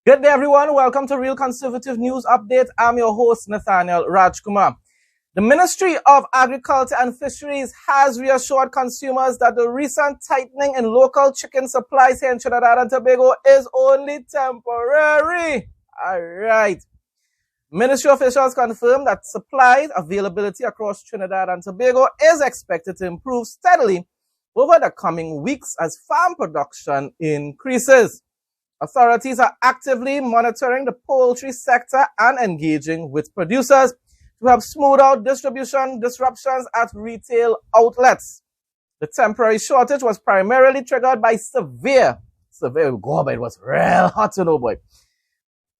Good day, everyone. Welcome to Real Conservative News Update. I'm your host, Nathaniel Rajkumar. The Ministry of Agriculture and Fisheries has reassured consumers that the recent tightening in local chicken supplies here in Trinidad and Tobago is only temporary. All right. Ministry officials confirmed that supply availability across Trinidad and Tobago is expected to improve steadily over the coming weeks as farm production increases. Authorities are actively monitoring the poultry sector and engaging with producers to help smooth out distribution disruptions at retail outlets. The temporary shortage was primarily triggered by severe, but it was real hot, boy.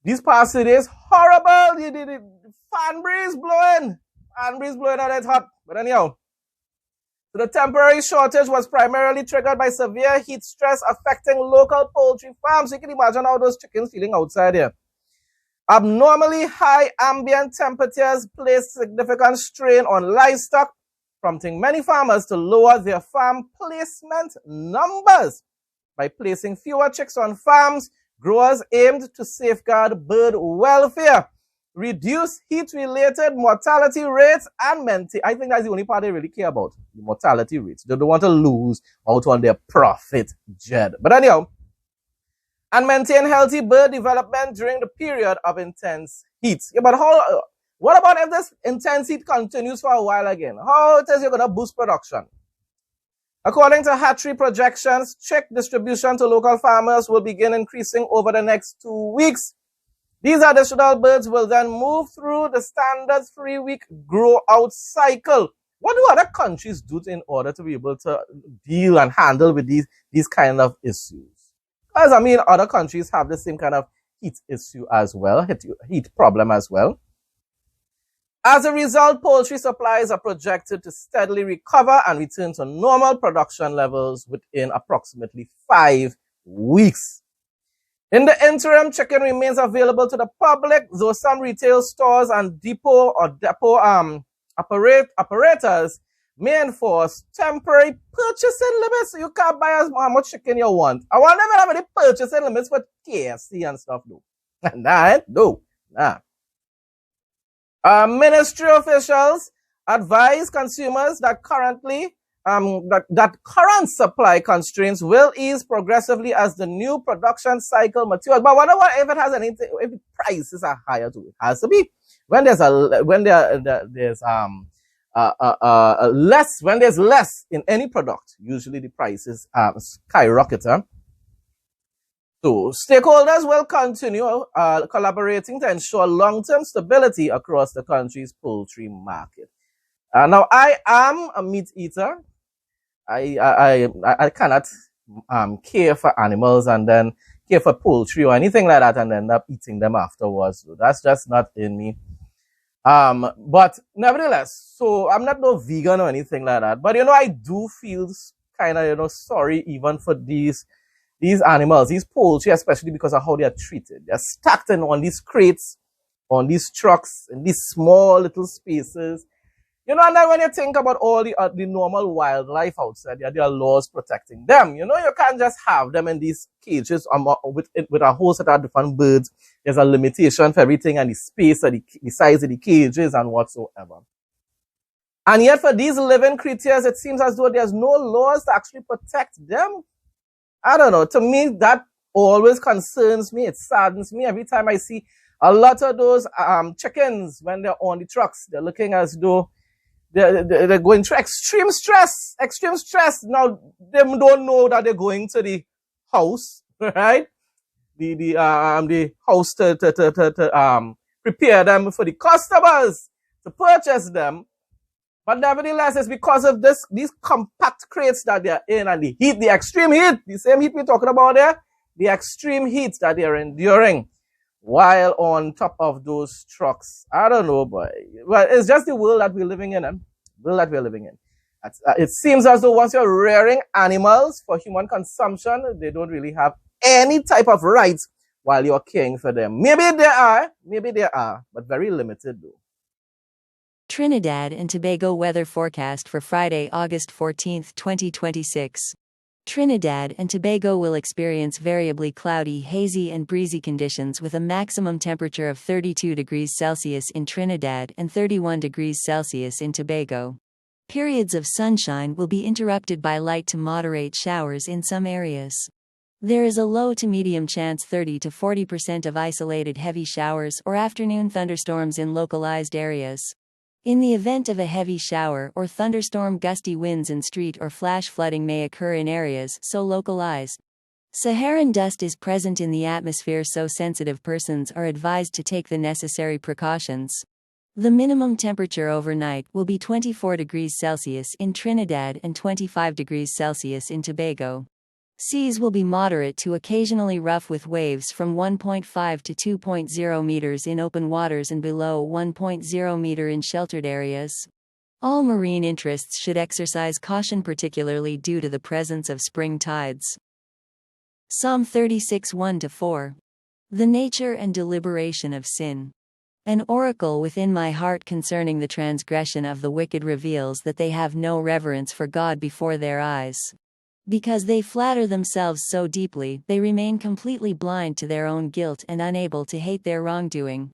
These past 2 days, horrible, the fan breeze blowing and it's hot. But anyhow, the temporary shortage was primarily triggered by severe heat stress affecting local poultry farms. You can imagine how those chickens feeling outside here. Abnormally high ambient temperatures placed significant strain on livestock, prompting many farmers to lower their farm placement numbers. By placing fewer chicks on farms, growers aimed to safeguard bird welfare, reduce heat-related mortality rates, and maintain. I think that's the only part they really care about, the mortality rates. They don't want to lose out on their profit jet. But anyhow, and maintain healthy bird development during the period of intense heat. Yeah, but what about if this intense heat continues for a while again? How it is you're going to boost production? According to hatchery projections, chick distribution to local farmers will begin increasing over the next 2 weeks. These additional birds will then move through the standard 3-week grow-out cycle. What do other countries do in order to be able to deal and handle with these kind of issues? Because, I mean, other countries have the same kind of heat issue as well, heat problem as well. As a result, poultry supplies are projected to steadily recover and return to normal production levels within approximately 5 weeks. In the interim, chicken remains available to the public, though some retail stores and depot operators may enforce temporary purchasing limits, so you can't buy how much chicken you want. I wonder if they have any purchasing limits for KFC and stuff, though. Nah. Ministry officials advise consumers that current supply constraints will ease progressively as the new production cycle matures. But what about if it has anything? If the prices are higher too, it has to be. When there's less in any product, usually the prices skyrocket. So stakeholders will continue collaborating to ensure long-term stability across the country's poultry market. Now, I am a meat eater. I cannot care for animals and then care for poultry or anything like that and end up eating them afterwards. So that's just not in me. But nevertheless, so I'm not no vegan or anything like that. But I do feel kind of sorry even for these animals, these poultry, especially because of how they are treated. They're stacked in on these crates, on these trucks, in these small little spaces. And then when you think about all the normal wildlife outside, there are laws protecting them. You can't just have them in these cages with a whole set of different birds. There's a limitation for everything and the space and the size of the cages and whatsoever. And yet for these living creatures, it seems as though there's no laws to actually protect them. I don't know. To me, that always concerns me. It saddens me every time I see a lot of those chickens when they're on the trucks. They're looking as though they're going through extreme stress. Now, they don't know that they're going to the house, right? The house to prepare them for the customers to purchase them. But nevertheless, it's because of these compact crates that they're in and the heat, the extreme heat, the same heat we're talking about there, the extreme heat that they're enduring while on top of those trucks. I don't know, boy. Well, it's just the world that we're living in, It seems as though once you're rearing animals for human consumption, they don't really have any type of rights while you're caring for them. Maybe there are, but very limited though. Trinidad and Tobago weather forecast for Friday, August 14, 2026. Trinidad and Tobago will experience variably cloudy, hazy and breezy conditions with a maximum temperature of 32 degrees Celsius in Trinidad and 31 degrees Celsius in Tobago. Periods of sunshine will be interrupted by light to moderate showers in some areas. There is a low to medium chance 30 to 40% of isolated heavy showers or afternoon thunderstorms in localized areas. In the event of a heavy shower or thunderstorm, gusty winds and street or flash flooding may occur in areas so localized. Saharan dust is present in the atmosphere, so sensitive persons are advised to take the necessary precautions. The minimum temperature overnight will be 24 degrees Celsius in Trinidad and 25 degrees Celsius in Tobago. Seas will be moderate to occasionally rough with waves from 1.5 to 2.0 meters in open waters and below 1.0 meter in sheltered areas. All marine interests should exercise caution, particularly due to the presence of spring tides. Psalm 36 1-4. The nature and deliberation of sin. An oracle within my heart concerning the transgression of the wicked reveals that they have no reverence for God before their eyes. Because they flatter themselves so deeply, they remain completely blind to their own guilt and unable to hate their wrongdoing.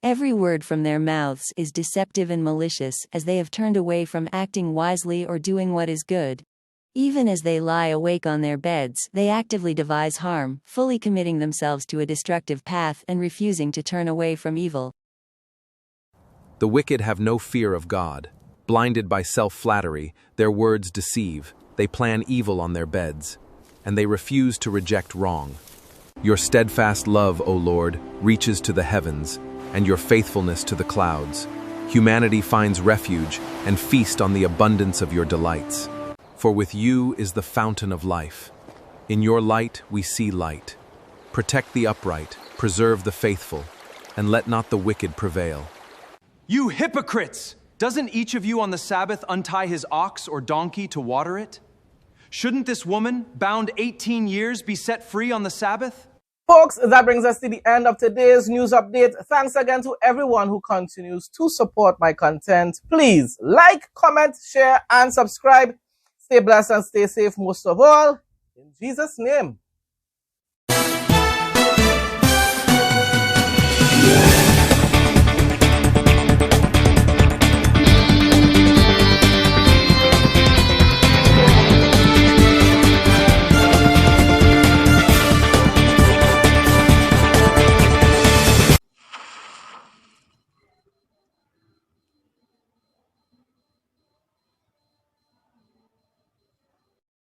Every word from their mouths is deceptive and malicious, as they have turned away from acting wisely or doing what is good. Even as they lie awake on their beds, they actively devise harm, fully committing themselves to a destructive path and refusing to turn away from evil. The wicked have no fear of God. Blinded by self-flattery, their words deceive. They plan evil on their beds, and they refuse to reject wrong. Your steadfast love, O Lord, reaches to the heavens, and your faithfulness to the clouds. Humanity finds refuge and feast on the abundance of your delights. For with you is the fountain of life. In your light we see light. Protect the upright, preserve the faithful, and let not the wicked prevail. You hypocrites! Doesn't each of you on the Sabbath untie his ox or donkey to water it? Shouldn't this woman, bound 18 years, be set free on the Sabbath? Folks, that brings us to the end of today's news update. Thanks again to everyone who continues to support my content. Please like, comment, share, and subscribe. Stay blessed and stay safe most of all. In Jesus' name.